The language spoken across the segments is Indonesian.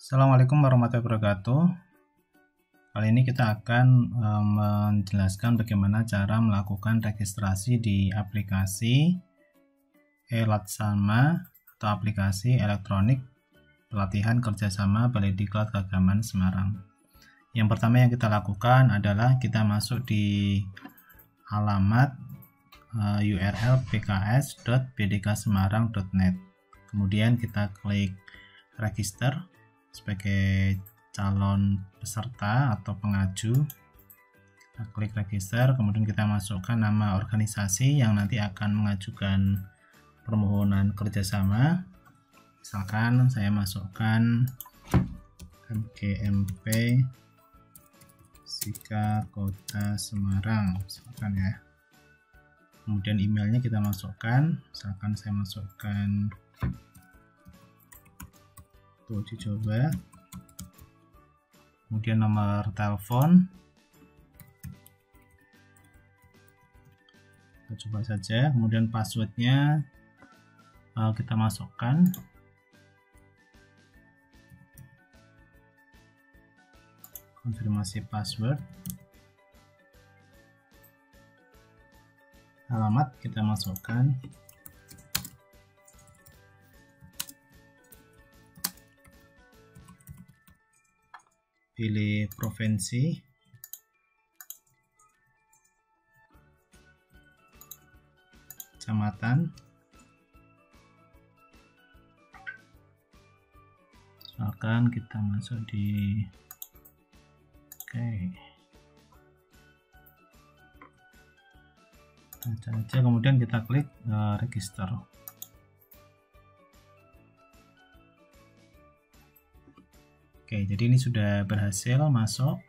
Assalamualaikum warahmatullahi wabarakatuh. Kali ini kita akan menjelaskan bagaimana cara melakukan registrasi di aplikasi e-Latsama atau aplikasi elektronik pelatihan kerjasama Balai Diklat Keagamaan Semarang. Yang pertama yang kita lakukan adalah kita masuk di alamat URL pks.bdksemarang.net. Kemudian kita klik register sebagai calon peserta atau pengaju. Kita klik register, kemudian kita masukkan nama organisasi yang nanti akan mengajukan permohonan kerjasama. Misalkan saya masukkan MGMP Sika Kota Semarang, misalkan ya. Kemudian emailnya kita masukkan, misalkan saya masukkan uji coba, kemudian nomor telepon, kita coba saja, kemudian passwordnya kita masukkan, konfirmasi password, alamat kita masukkan, pilih provinsi, kecamatan, misalkan kita masuk di baca aja, kemudian kita klik register. Oke, jadi ini sudah berhasil masuk.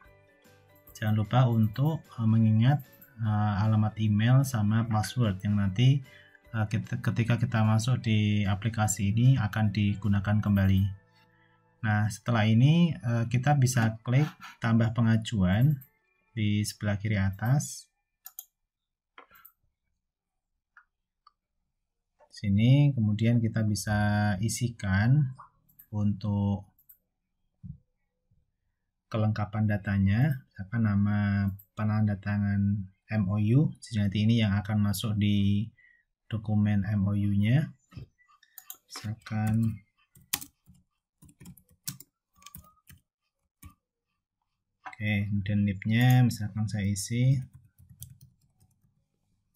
Jangan lupa untuk mengingat alamat email sama password yang nanti ketika kita masuk di aplikasi ini akan digunakan kembali. Nah, setelah ini kita bisa klik tambah pengajuan di sebelah kiri atas. Sini kemudian kita bisa isikan untuk kelengkapan datanya, misalkan nama penandatangan MOU, jadi nanti ini yang akan masuk di dokumen MOU-nya, misalkan kemudian NIP-nya misalkan saya isi,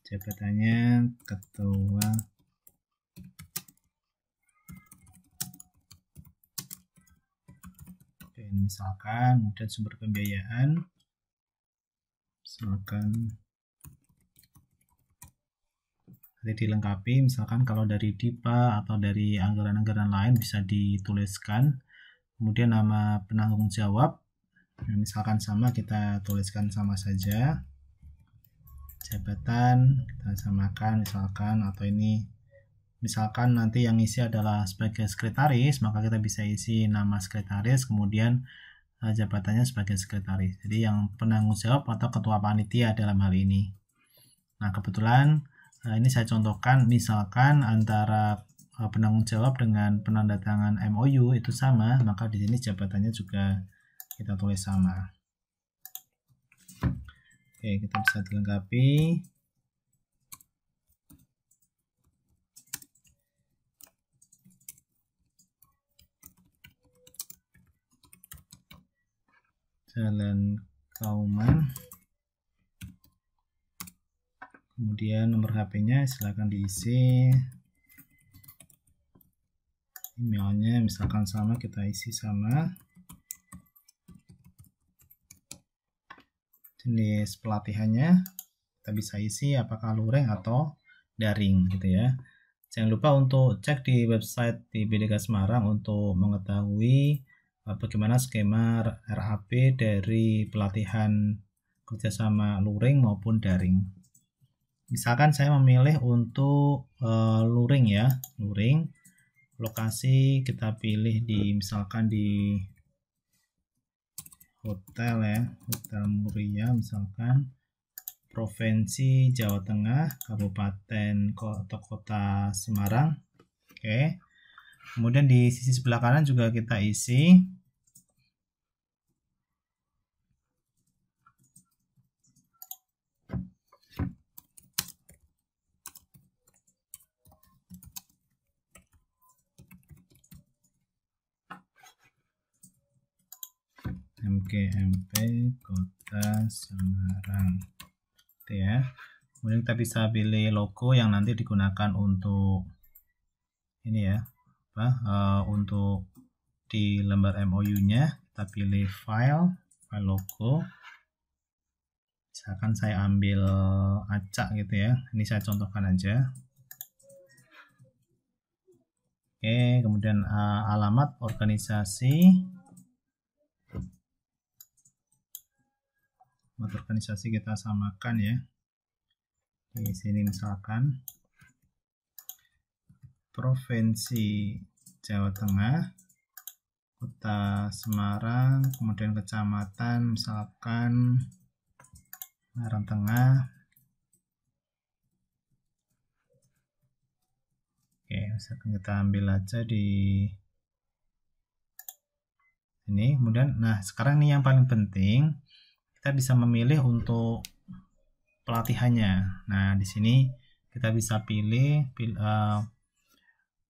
jabatannya ketua misalkan, kemudian sumber pembiayaan misalkan nanti dilengkapi, misalkan kalau dari DIPA atau dari anggaran-anggaran lain bisa dituliskan, kemudian nama penanggung jawab misalkan sama, kita tuliskan sama saja, jabatan kita samakan misalkan, atau ini misalkan nanti yang isi adalah sebagai sekretaris, maka kita bisa isi nama sekretaris, kemudian jabatannya sebagai sekretaris. Jadi yang penanggung jawab atau ketua panitia dalam hal ini. Nah, kebetulan ini saya contohkan, misalkan antara penanggung jawab dengan penandatangan MOU itu sama, maka di sini jabatannya juga kita tulis sama. Oke, kita bisa dilengkapi. Jalan Kauman, kemudian nomor HP-nya silakan diisi, emailnya misalkan sama, kita isi sama, jenis pelatihannya kita bisa isi apakah luring atau daring gitu ya. Jangan lupa untuk cek di website di BDK Semarang untuk mengetahui bagaimana skema RAP dari pelatihan kerjasama luring maupun daring. Misalkan saya memilih untuk luring ya, luring, lokasi kita pilih di misalkan di hotel ya, Hotel Muria misalkan, Provinsi Jawa Tengah, Kabupaten Kota Semarang. Oke. Kemudian di sisi sebelah kanan juga kita isi MGMP Kota Semarang, gitu ya. Kemudian kita bisa pilih logo yang nanti digunakan untuk ini ya, untuk di lembar MOU-nya. Kita pilih file logo. Misalkan saya ambil acak gitu ya. Ini saya contohkan aja. Oke, kemudian alamat organisasi. Alamat organisasi kita samakan ya. Di sini misalkan Provinsi Jawa Tengah, Kota Semarang, kemudian kecamatan misalkan Semarang Tengah. Oke, misalkan kita ambil aja di sini. Kemudian, nah sekarang ini yang paling penting, kita bisa memilih untuk pelatihannya. Nah, di sini kita bisa pilih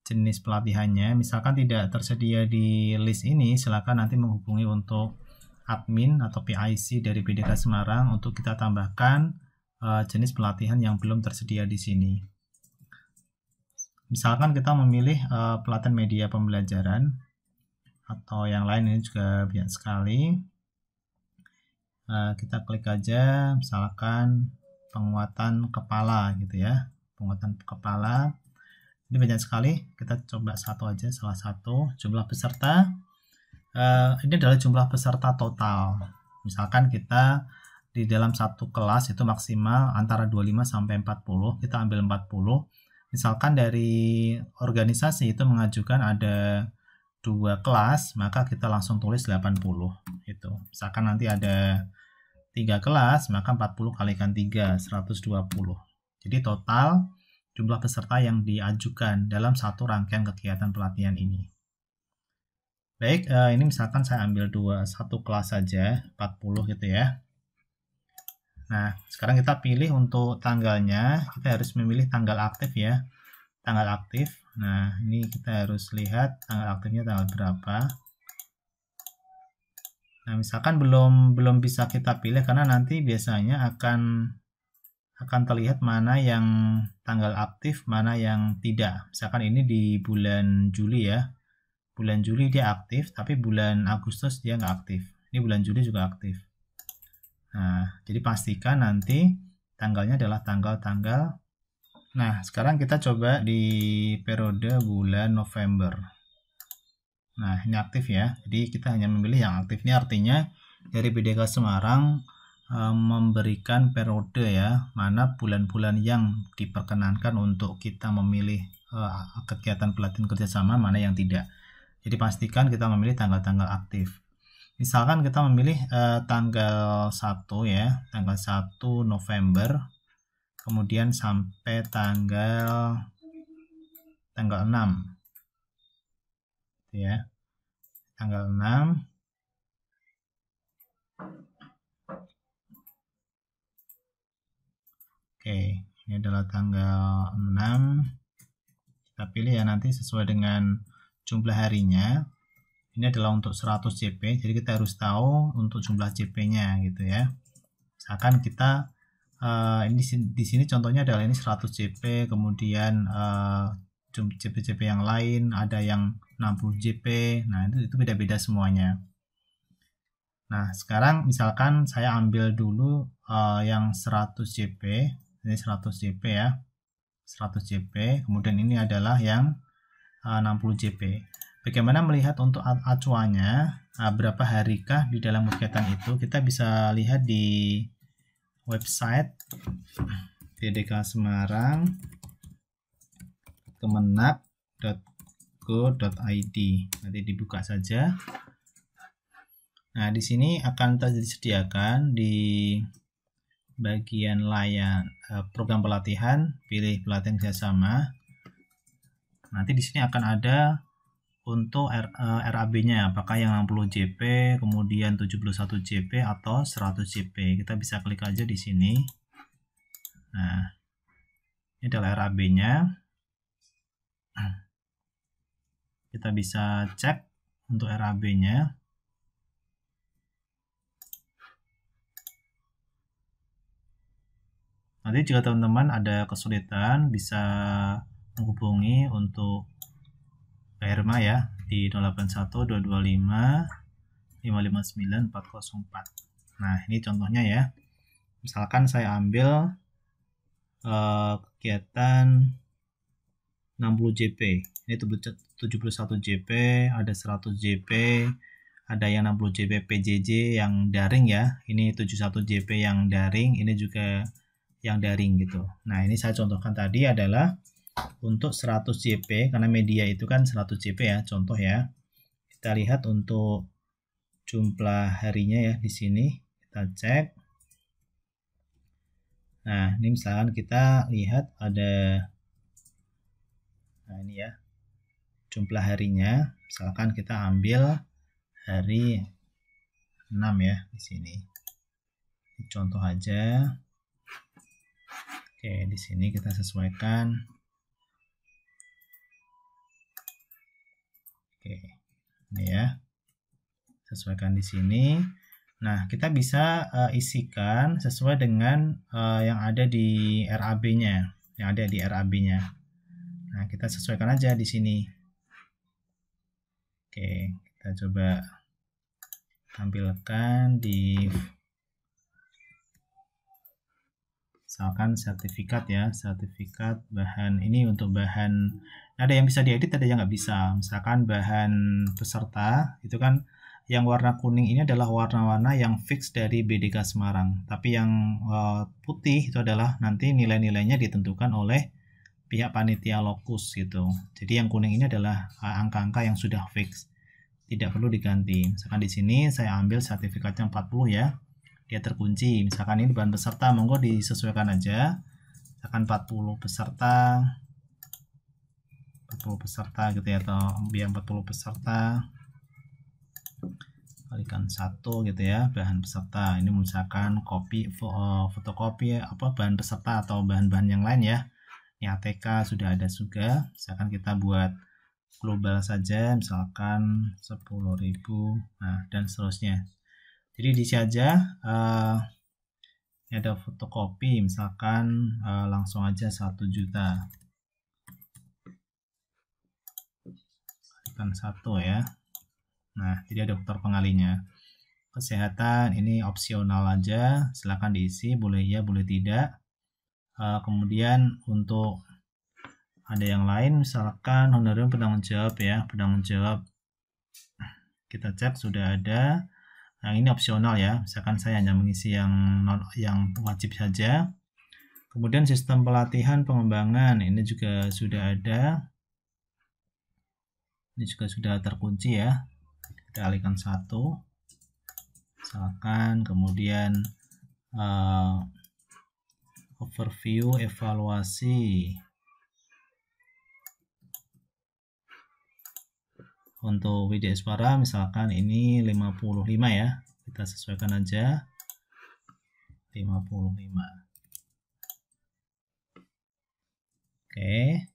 jenis pelatihannya. Misalkan tidak tersedia di list ini, silakan nanti menghubungi untuk admin atau PIC dari BDK Semarang untuk kita tambahkan jenis pelatihan yang belum tersedia di sini. Misalkan kita memilih pelatihan media pembelajaran atau yang lain, ini juga banyak sekali. Kita klik aja, misalkan penguatan kepala gitu ya, penguatan kepala. Ini banyak sekali, kita coba satu aja, salah satu. Jumlah peserta, ini adalah jumlah peserta total. Misalkan kita di dalam satu kelas itu maksimal antara 25 sampai 40, kita ambil 40. Misalkan dari organisasi itu mengajukan ada 2 kelas, maka kita langsung tulis 80 itu. Misalkan nanti ada 3 kelas, maka 40 kalikan 3, 120. Jadi total jumlah peserta yang diajukan dalam satu rangkaian kegiatan pelatihan ini. Baik, ini misalkan saya ambil satu kelas saja, 40 gitu ya. Nah, sekarang kita pilih untuk tanggalnya, kita harus memilih tanggal aktif ya. Tanggal aktif. Nah, ini kita harus lihat tanggal aktifnya tanggal berapa. Nah, misalkan belum bisa kita pilih karena nanti biasanya akan terlihat mana yang tanggal aktif, mana yang tidak. Misalkan ini di bulan Juli ya. Bulan Juli dia aktif, tapi bulan Agustus dia nggak aktif. Ini bulan Juli juga aktif. Nah, jadi pastikan nanti tanggalnya adalah tanggal-tanggal. Nah, sekarang kita coba di periode bulan November. Nah, ini aktif ya. Jadi kita hanya memilih yang aktif. Ini artinya dari BDK Semarang memberikan periode ya, mana bulan-bulan yang diperkenankan untuk kita memilih kegiatan pelatihan kerjasama, mana yang tidak. Jadi pastikan kita memilih tanggal-tanggal aktif. Misalkan kita memilih tanggal 1 ya, tanggal 1 November, kemudian sampai tanggal 6 ya, tanggal 6. Oke, ini adalah tanggal 6. Kita pilih ya nanti sesuai dengan jumlah harinya. Ini adalah untuk 100 JP, jadi kita harus tahu untuk jumlah JP-nya gitu ya. Misalkan kita ini di sini contohnya adalah ini 100 JP, kemudian JP-JP yang lain ada yang 60 JP. Nah, itu beda-beda semuanya. Nah, sekarang misalkan saya ambil dulu yang 100 JP. Ini 100 JP ya. 100 JP, kemudian ini adalah yang 60 JP. Bagaimana melihat untuk acuannya, berapa harikah di dalam kegiatan itu? Kita bisa lihat di website BDK Semarang kemenak.go.id. Nanti dibuka saja. Nah, di sini akan disediakan di bagian layar program pelatihan, pilih pelatihan kerjasama. Nanti di sini akan ada untuk RAB-nya, apakah yang 60 JP, kemudian 71 JP atau 100 JP. Kita bisa klik aja di sini. Nah, ini adalah RAB-nya. Kita bisa cek untuk RAB-nya. Nanti jika teman-teman ada kesulitan bisa menghubungi untuk Irma ya di 081225559404. Nah, ini contohnya ya. Misalkan saya ambil kegiatan 60 JP. Ini 71 JP, ada 100 JP, ada yang 60 JP PJJ yang daring ya. Ini 71 JP yang daring, ini juga yang daring gitu. Nah, ini saya contohkan tadi adalah untuk 100 JP karena media itu kan 100 JP ya, contoh ya. Kita lihat untuk jumlah harinya ya di sini. Kita cek. Nah, ini misalkan kita lihat ada ini ya. Jumlah harinya, misalkan kita ambil hari 6 ya di sini. Ini contoh aja. Oke, di sini kita sesuaikan. Oke, ini ya. Sesuaikan di sini. Nah, kita bisa isikan sesuai dengan yang ada di RAB-nya, Nah, kita sesuaikan aja di sini. Oke, kita coba tampilkan di misalkan sertifikat ya, sertifikat bahan ini untuk bahan ada yang bisa diedit, ada yang nggak bisa. Misalkan bahan peserta itu kan yang warna kuning ini adalah warna-warna yang fix dari BDK Semarang, tapi yang putih itu adalah nanti nilai-nilainya ditentukan oleh pihak panitia lokus gitu. Jadi yang kuning ini adalah angka-angka yang sudah fix, tidak perlu diganti. Misalkan di sini saya ambil sertifikatnya 40 ya, dia terkunci. Misalkan ini bahan peserta, monggo disesuaikan aja. Misalkan 40 peserta gitu ya, atau biar 40 peserta kalikan 1 gitu ya, bahan peserta. Ini misalkan fotokopi bahan peserta atau bahan-bahan yang lain ya. Ini ATK sudah ada juga. Misalkan kita buat global saja, misalkan 10.000, nah dan seterusnya. Jadi diisi aja. Ini ada fotokopi, misalkan langsung aja 1 juta. Kalikan 1 ya. Nah, jadi ada faktor pengalinya. Kesehatan ini opsional aja, silakan diisi, boleh iya, boleh tidak. Kemudian untuk ada yang lain, misalkan honorarium penanggung jawab ya, penanggung jawab kita cek sudah ada. Yang ini opsional ya, misalkan saya hanya mengisi yang wajib saja. Kemudian sistem pelatihan pengembangan ini juga sudah ada, ini juga sudah terkunci ya. Kita alihkan 1 misalkan. Kemudian overview evaluasi untuk WD Suara, misalkan ini 55 ya, kita sesuaikan aja 55. Oke.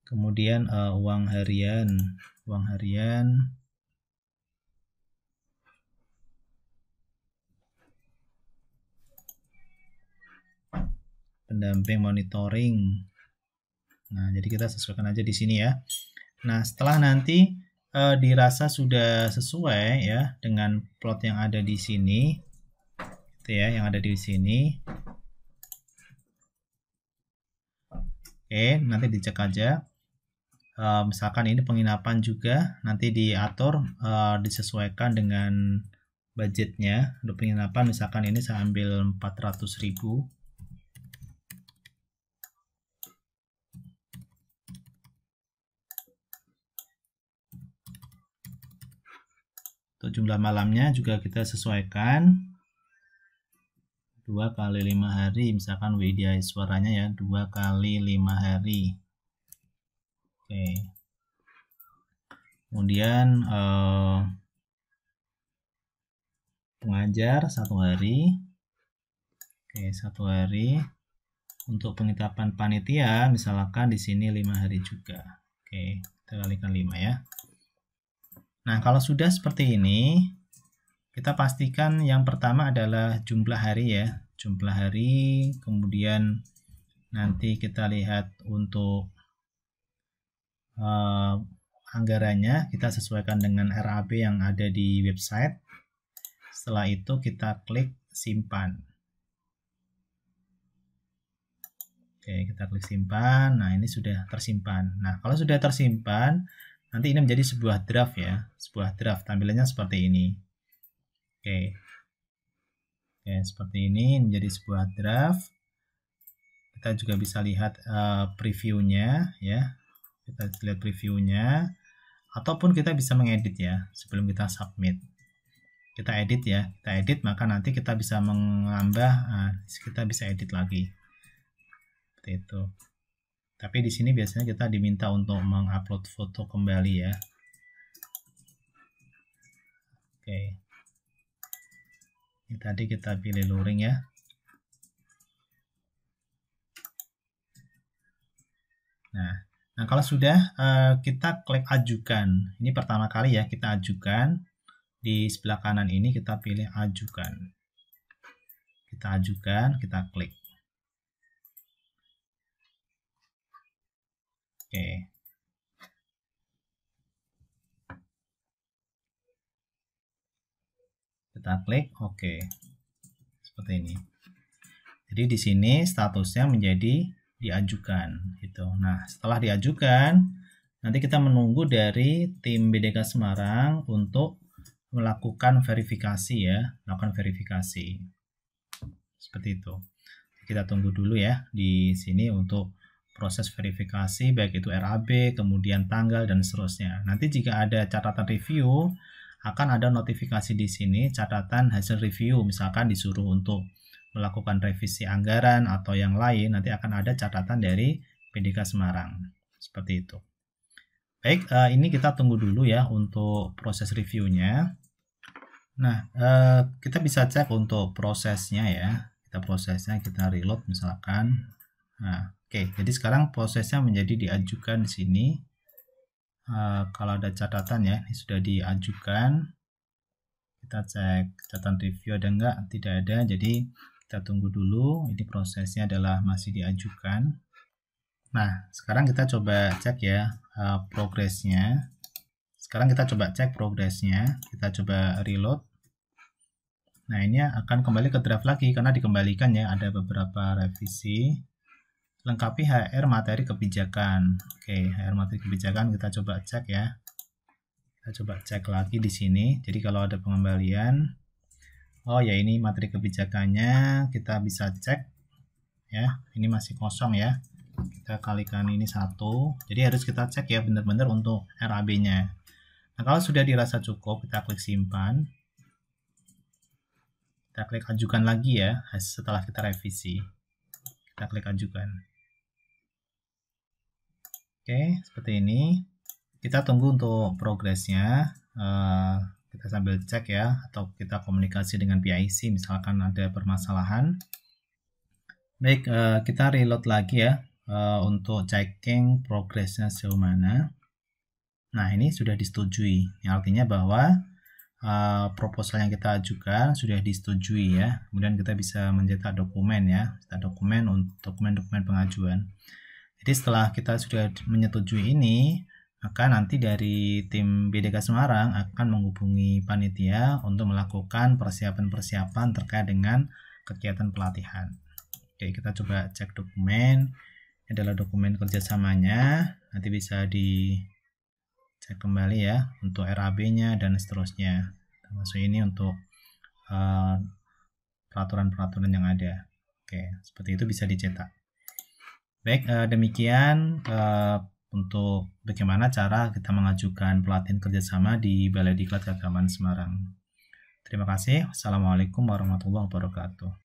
Kemudian uang harian pendamping monitoring. Nah, jadi kita sesuaikan aja di sini ya. Nah, setelah nanti dirasa sudah sesuai ya dengan plot yang ada di sini, itu ya, yang ada di sini. Oke, nanti dicek aja. Misalkan ini penginapan juga, nanti diatur disesuaikan dengan budgetnya. Untuk penginapan misalkan ini saya ambil 400.000. Untuk jumlah malamnya juga kita sesuaikan 2 kali 5 hari, misalkan WD suaranya ya 2 kali 5 hari. Oke. Kemudian pengajar 1 hari. Oke, 1 hari. Untuk penetapan panitia misalkan di sini 5 hari juga. Oke, kita kalikan 5 ya. Nah, kalau sudah seperti ini, kita pastikan yang pertama adalah jumlah hari ya, jumlah hari, kemudian nanti kita lihat untuk anggarannya, kita sesuaikan dengan RAB yang ada di website. Setelah itu kita klik simpan. Oke, kita klik simpan. Nah, ini sudah tersimpan. Nah, kalau sudah tersimpan, nanti ini menjadi sebuah draft ya, sebuah draft. Tampilannya seperti ini. Oke. Oke, seperti ini menjadi sebuah draft. Kita juga bisa lihat previewnya ya. Kita lihat previewnya, ataupun kita bisa mengedit ya sebelum kita submit. Kita edit ya, kita edit, maka nanti kita bisa menambah, kita bisa edit lagi. Seperti itu. Tapi di sini biasanya kita diminta untuk mengupload foto kembali ya. Oke. Ini tadi kita pilih luring ya. Nah, kalau sudah kita klik ajukan. Ini pertama kali ya kita ajukan. Di sebelah kanan ini kita pilih ajukan. Kita ajukan, kita klik. Oke. Kita klik oke. Seperti ini. Jadi di sini statusnya menjadi diajukan gitu. Nah, setelah diajukan, nanti kita menunggu dari tim BDK Semarang untuk melakukan verifikasi ya, melakukan verifikasi. Seperti itu. Kita tunggu dulu ya di sini untuk proses verifikasi, baik itu RAB, kemudian tanggal dan seterusnya. Nanti jika ada catatan review, akan ada notifikasi di sini catatan hasil review, misalkan disuruh untuk melakukan revisi anggaran atau yang lain, nanti akan ada catatan dari BDK Semarang. Seperti itu. Baik, ini kita tunggu dulu ya untuk proses reviewnya. Nah, kita bisa cek untuk prosesnya ya. Kita reload misalkan. Nah, oke. Jadi sekarang prosesnya menjadi diajukan di sini. Kalau ada catatan ya, ini sudah diajukan. Kita cek catatan review ada enggak? Tidak ada. Jadi kita tunggu dulu. Ini prosesnya adalah masih diajukan. Nah, sekarang kita coba cek ya progresnya. Sekarang kita coba cek progresnya. Kita coba reload. Nah, ini akan kembali ke draft lagi karena dikembalikan ya, ada beberapa revisi. Lengkapi HR materi kebijakan. Oke, HR materi kebijakan kita coba cek ya. Kita coba cek lagi di sini. Jadi kalau ada pengembalian, oh ya ini materi kebijakannya, kita bisa cek ya. Ini masih kosong ya. Kita kalikan ini 1. Jadi harus kita cek ya benar-benar untuk RAB-nya. Nah, kalau sudah dirasa cukup, kita klik simpan. Kita klik ajukan lagi ya setelah kita revisi. Kita klik ajukan. Oke, seperti ini. Kita tunggu untuk progresnya. Kita sambil cek ya, atau kita komunikasi dengan PIC misalkan ada permasalahan. Baik, kita reload lagi ya untuk checking progresnya sejauh mana. Nah, ini sudah disetujui. Yang artinya bahwa proposal yang kita ajukan sudah disetujui ya. Kemudian kita bisa mencetak dokumen ya, dokumen untuk dokumen-dokumen pengajuan. Jadi setelah kita sudah menyetujui ini, maka nanti dari tim BDK Semarang akan menghubungi panitia untuk melakukan persiapan-persiapan terkait dengan kegiatan pelatihan. Oke, kita coba cek dokumen. Ini adalah dokumen kerjasamanya. Nanti bisa dicek kembali ya untuk RAB-nya dan seterusnya. Termasuk ini untuk peraturan-peraturan yang ada. Oke, seperti itu bisa dicetak. Baik, demikian untuk bagaimana cara kita mengajukan pelatihan kerjasama di Balai Diklat Keagamaan Semarang. Terima kasih. Wassalamualaikum warahmatullahi wabarakatuh.